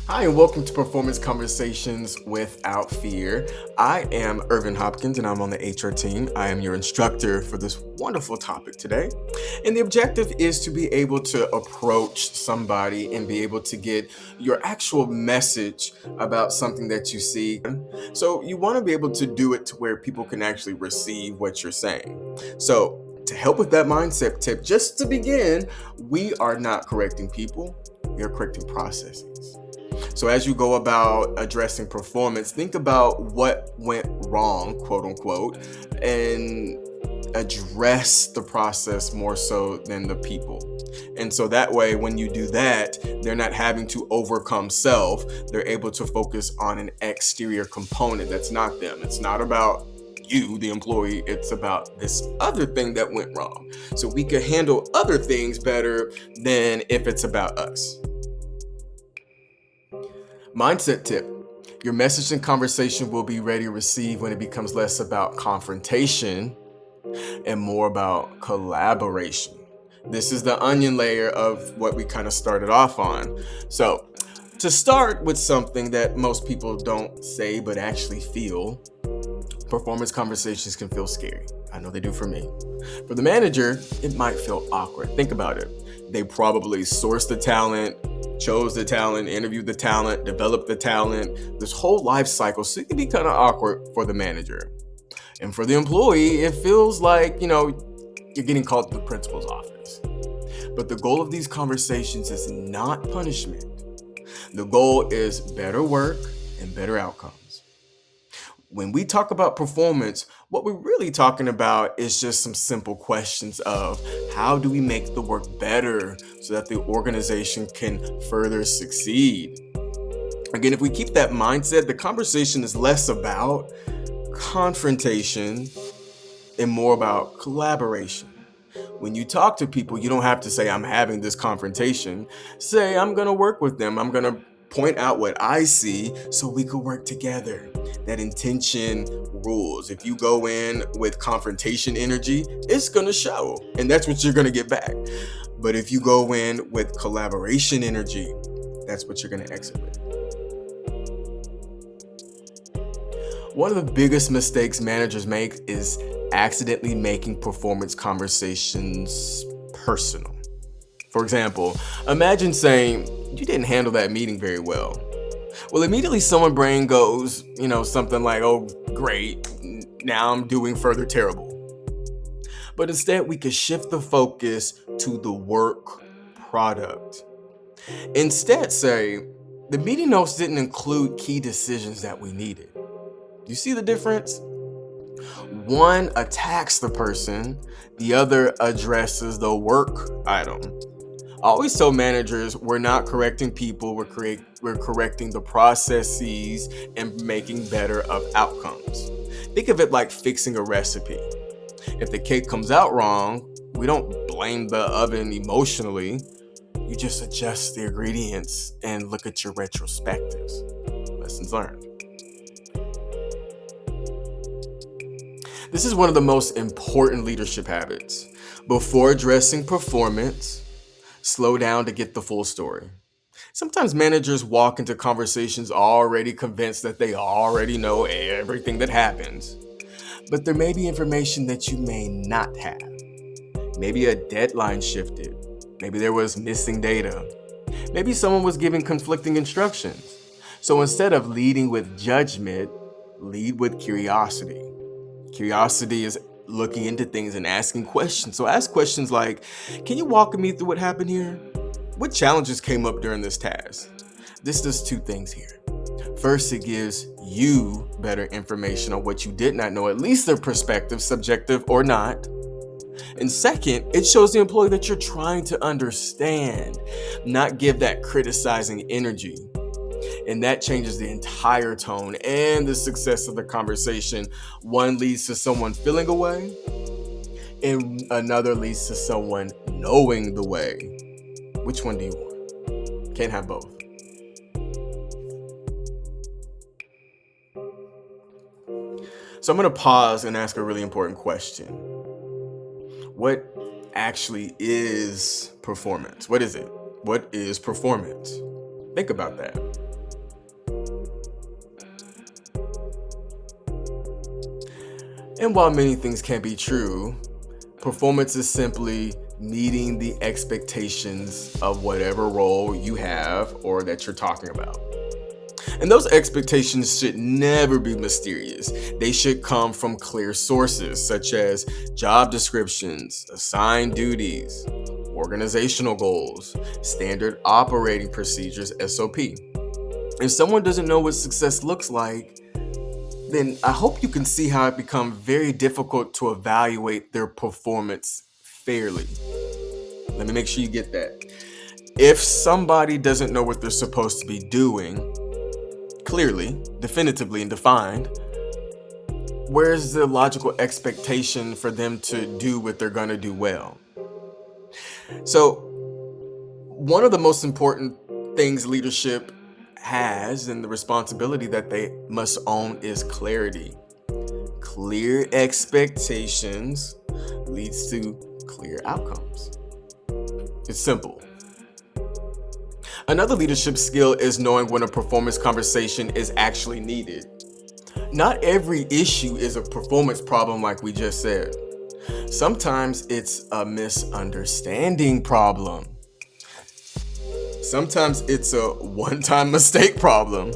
Hi, and welcome to Performance Conversations Without Fear. I am Irvin Hopkins, and I'm on the HR team. I am your instructor for this wonderful topic today. And the objective is to be able to approach somebody and be able to get your actual message about something that you see. So you want to be able to do it to where people can actually receive what you're saying. So to help with that mindset tip, just to begin, we are not correcting people, we are correcting processes. So as you go about addressing performance, think about what went wrong, quote unquote, and address the process more so than the people. And so that way, when you do that, they're not having to overcome self. They're able to focus on an exterior component that's not them. It's not about you, the employee, it's about this other thing that went wrong. So we can handle other things better than if it's about us. Mindset tip. Your message and conversation will be ready to receive when it becomes less about confrontation and more about collaboration. This is the onion layer of what we kind of started off on. So, to start with something that most people don't say but actually feel, performance conversations can feel scary. I know they do for me. For the manager, it might feel awkward. Think about it. They probably sourced the talent, chose the talent, interviewed the talent, developed the talent, this whole life cycle. So it can be kind of awkward for the manager. And for the employee, it feels like, you're getting called to the principal's office. But the goal of these conversations is not punishment. The goal is better work and better outcomes. When we talk about performance, what we're really talking about is just some simple questions of how do we make the work better so that the organization can further succeed. Again, if we keep that mindset, the conversation is less about confrontation and more about collaboration. When you talk to people, you don't have to say, I'm having this confrontation. Say, I'm going to work with them. I'm going to point out what I see so we could work together. That intention rules. If you go in with confrontation energy, it's going to show, and that's what you're going to get back. But if you go in with collaboration energy, that's what you're going to exit with. One of the biggest mistakes managers make is accidentally making performance conversations personal. For example, imagine saying, you didn't handle that meeting very well. Well, immediately someone's brain goes, something like, oh, great, now I'm doing further terrible. But instead, we could shift the focus to the work product. Instead, say, the meeting notes didn't include key decisions that we needed. You see the difference? One attacks the person, the other addresses the work item. I always tell managers, we're not correcting people, we're correcting the processes and making better of outcomes. Think of it like fixing a recipe. If the cake comes out wrong, we don't blame the oven emotionally. You just adjust the ingredients and look at your retrospectives. Lessons learned. This is one of the most important leadership habits. Before addressing performance, slow down to get the full story. Sometimes managers walk into conversations already convinced that they already know everything that happens. But there may be information that you may not have. Maybe a deadline shifted. Maybe there was missing data. Maybe someone was giving conflicting instructions. So instead of leading with judgment, lead with curiosity. Curiosity is looking into things and asking questions. So ask questions like, can you walk me through what happened here? What challenges came up during this task? This does two things here. First, it gives you better information on what you did not know, at least their perspective, subjective or not. And second, it shows the employee that you're trying to understand, not give that criticizing energy. And that changes the entire tone and the success of the conversation. One leads to someone feeling a way, and another leads to someone knowing the way. Which one do you want? Can't have both. So I'm going to pause and ask a really important question. What actually is performance? What is it? What is performance? Think about that. And while many things can be true, performance is simply meeting the expectations of whatever role you have or that you're talking about. And those expectations should never be mysterious. They should come from clear sources such as job descriptions, assigned duties, organizational goals, standard operating procedures, SOP. If someone doesn't know what success looks like, then I hope you can see how it becomes very difficult to evaluate their performance fairly. Let me make sure you get that. If somebody doesn't know what they're supposed to be doing, clearly, definitively, and defined, where's the logical expectation for them to do what they're going to do well? So, one of the most important things leadership has and the responsibility that they must own is clarity. Clear expectations leads to clear outcomes. It's simple. Another leadership skill is knowing when a performance conversation is actually needed. Not every issue is a performance problem like we just said. Sometimes it's a misunderstanding problem. Sometimes it's a one-time mistake problem.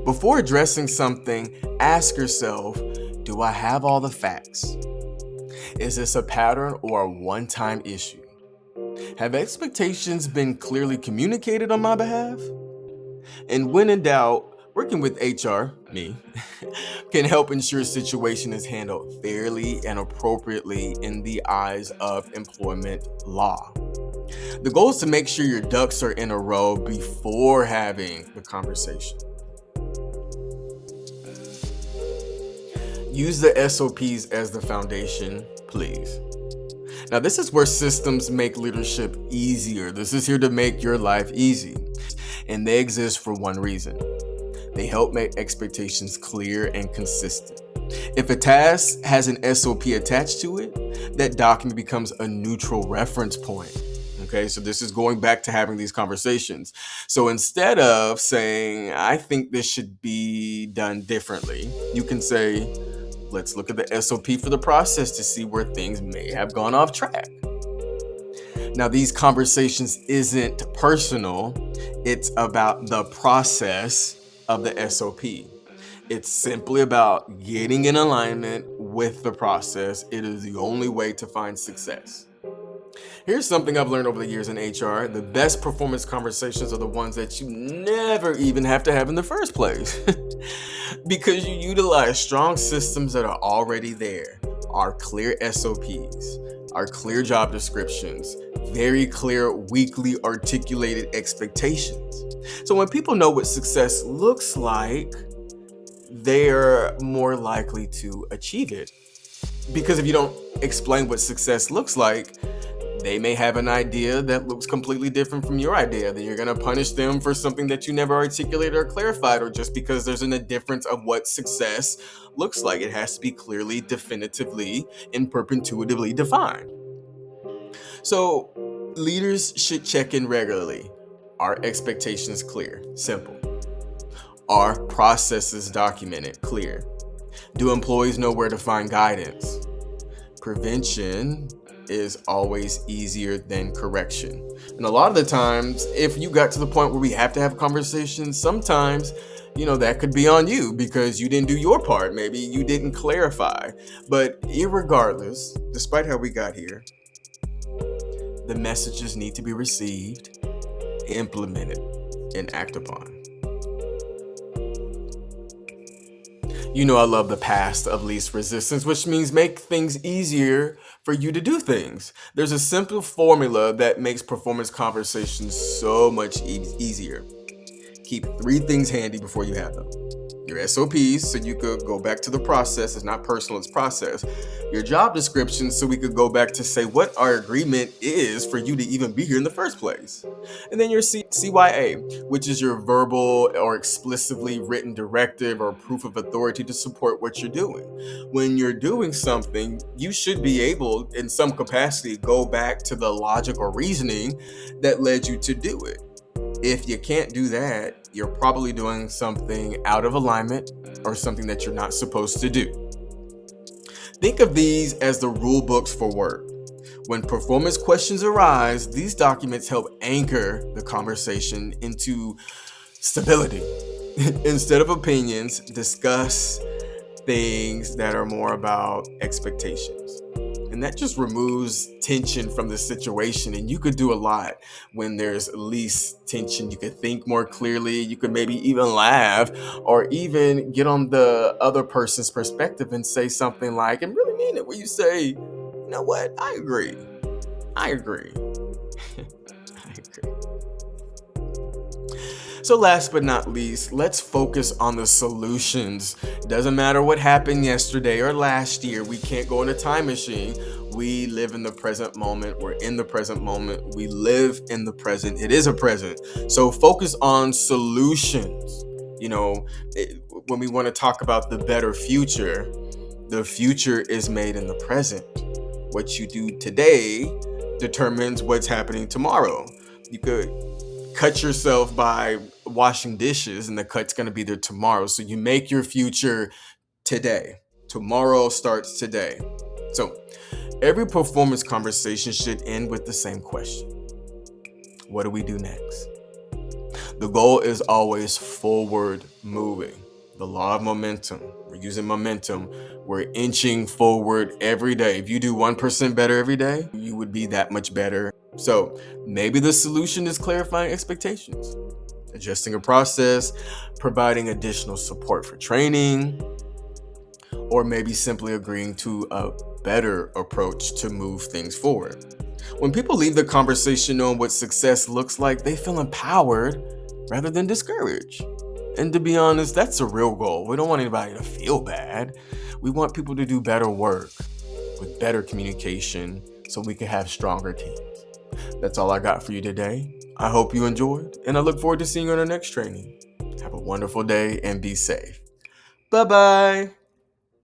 Before addressing something, ask yourself, do I have all the facts? Is this a pattern or a one-time issue? Have expectations been clearly communicated on my behalf? And when in doubt, working with HR, me, can help ensure a situation is handled fairly and appropriately in the eyes of employment law. The goal is to make sure your ducks are in a row before having the conversation. Use the SOPs as the foundation, please. Now, this is where systems make leadership easier. This is here to make your life easy. And they exist for one reason. They help make expectations clear and consistent. If a task has an SOP attached to it, that document becomes a neutral reference point. Okay, so this is going back to having these conversations. So instead of saying, I think this should be done differently, you can say, let's look at the SOP for the process to see where things may have gone off track. Now, these conversations isn't personal. It's about the process of the SOP. It's simply about getting in alignment with the process. It is the only way to find success. Here's something I've learned over the years in HR. The best performance conversations are the ones that you never even have to have in the first place. Because you utilize strong systems that are already there. Our clear SOPs, our clear job descriptions, very clear weekly articulated expectations. So when people know what success looks like, they're more likely to achieve it. Because if you don't explain what success looks like, they may have an idea that looks completely different from your idea. Then you're going to punish them for something that you never articulated or clarified, or just because there's a difference of what success looks like. It has to be clearly, definitively, and perpetuatively defined. So leaders should check in regularly. Are expectations clear? Simple. Are processes documented? Clear. Do employees know where to find guidance? Prevention is always easier than correction. And a lot of the times, if you got to the point where we have to have conversations, sometimes, that could be on you because you didn't do your part. Maybe you didn't clarify. But irregardless, despite how we got here, the messages need to be received, implemented, and acted upon. I love the path of least resistance, which means make things easier for you to do things. There's a simple formula that makes performance conversations so much easier. Keep 3 things handy before you have them. Your SOPs, so you could go back to the process. It's not personal, it's process. Your job description, so we could go back to say what our agreement is for you to even be here in the first place. And then your CYA, which is your verbal or explicitly written directive or proof of authority to support what you're doing. When you're doing something, you should be able, in some capacity, go back to the logic or reasoning that led you to do it. If you can't do that, you're probably doing something out of alignment or something that you're not supposed to do. Think of these as the rule books for work. When performance questions arise, these documents help anchor the conversation into stability. Instead of opinions, discuss things that are more about expectations. And that just removes tension from the situation. And you could do a lot when there's least tension. You could think more clearly. You could maybe even laugh or even get on the other person's perspective and say something like, and really mean it, where you say, you know what? I agree. I agree. I agree. So last but not least, let's focus on the solutions. Doesn't matter what happened yesterday or last year. We can't go in a time machine. We live in the present moment. We're in the present moment. We live in the present. It is a present. So focus on solutions. When we want to talk about the better future, the future is made in the present. What you do today determines what's happening tomorrow. You could cut yourself by washing dishes, and the cut's going to be there tomorrow. So you make your future today. Tomorrow starts today. So every performance conversation should end with the same question: what do we do next? The goal is always forward moving. The law of momentum. We're using momentum. We're inching forward every day. If you do 1% better every day, you would be that much better. So maybe the solution is clarifying expectations, adjusting a process, providing additional support for training, or maybe simply agreeing to a better approach to move things forward. When people leave the conversation knowing what success looks like, they feel empowered rather than discouraged. And to be honest, that's a real goal. We don't want anybody to feel bad. We want people to do better work with better communication so we can have stronger teams. That's all I got for you today. I hope you enjoyed, and I look forward to seeing you on our next training. Have a wonderful day and be safe. Bye-bye.